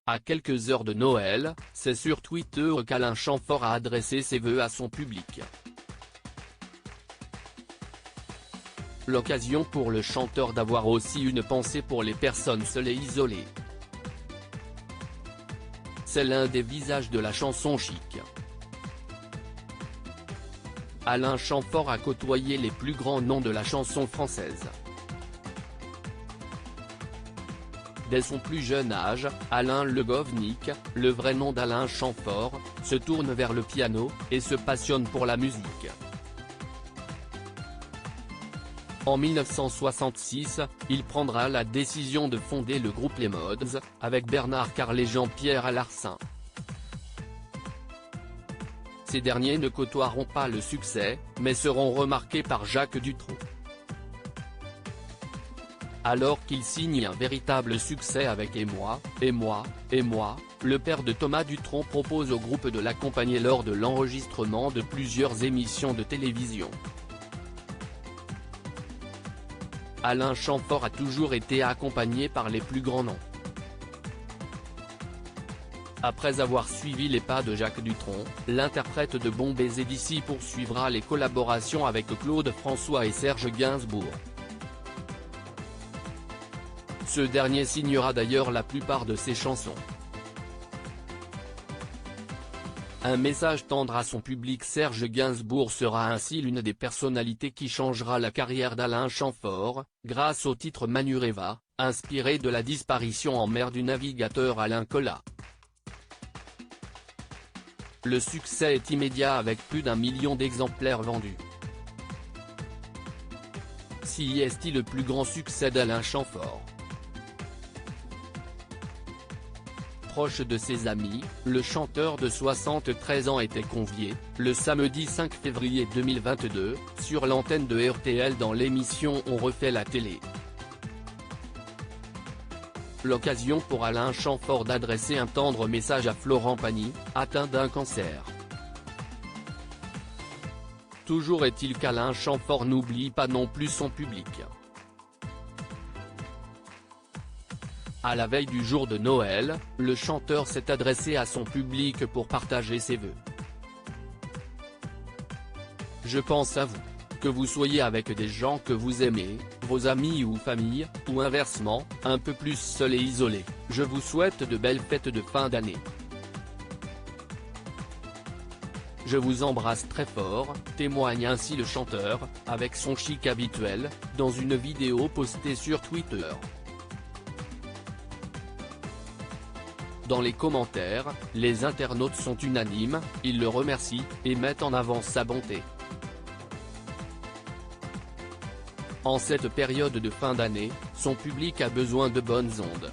À quelques heures de Noël, c'est sur Twitter qu'Alain Chamfort a adressé ses vœux à son public. L'occasion pour le chanteur d'avoir aussi une pensée pour les personnes seules et isolées. C'est l'un des visages de la chanson chic. Alain Chamfort a côtoyé les plus grands noms de la chanson française. Dès son plus jeune âge, Alain Le Govnik, le vrai nom d'Alain Chamfort, se tourne vers le piano, et se passionne pour la musique. En 1966, il prendra la décision de fonder le groupe Les Mods, avec Bernard Carl et Jean-Pierre Alarcin. Ces derniers ne côtoieront pas le succès, mais seront remarqués par Jacques Dutronc. Alors qu'il signe un véritable succès avec Et moi, et moi, et moi, le père de Thomas Dutronc propose au groupe de l'accompagner lors de l'enregistrement de plusieurs émissions de télévision. Alain Chamfort a toujours été accompagné par les plus grands noms. Après avoir suivi les pas de Jacques Dutronc, l'interprète de Bon Baiser d'ici poursuivra les collaborations avec Claude François et Serge Gainsbourg. Ce dernier signera d'ailleurs la plupart de ses chansons. Un message tendre à son public. Serge Gainsbourg sera ainsi l'une des personnalités qui changera la carrière d'Alain Chamfort, grâce au titre Manureva, inspiré de la disparition en mer du navigateur Alain Colas. Le succès est immédiat avec plus d'1 million d'exemplaires vendus. Si est-il le plus grand succès d'Alain Chamfort? Proche de ses amis, le chanteur de 73 ans était convié, le samedi 5 février 2022, sur l'antenne de RTL dans l'émission On refait la télé. L'occasion pour Alain Chamfort d'adresser un tendre message à Florent Pagny, atteint d'un cancer. Toujours est-il qu'Alain Chamfort n'oublie pas non plus son public. À la veille du jour de Noël, le chanteur s'est adressé à son public pour partager ses vœux. Je pense à vous. Que vous soyez avec des gens que vous aimez, vos amis ou famille, ou inversement, un peu plus seul et isolé, je vous souhaite de belles fêtes de fin d'année. Je vous embrasse très fort, témoigne ainsi le chanteur, avec son chic habituel, dans une vidéo postée sur Twitter. Dans les commentaires, les internautes sont unanimes, ils le remercient, et mettent en avant sa bonté. En cette période de fin d'année, son public a besoin de bonnes ondes.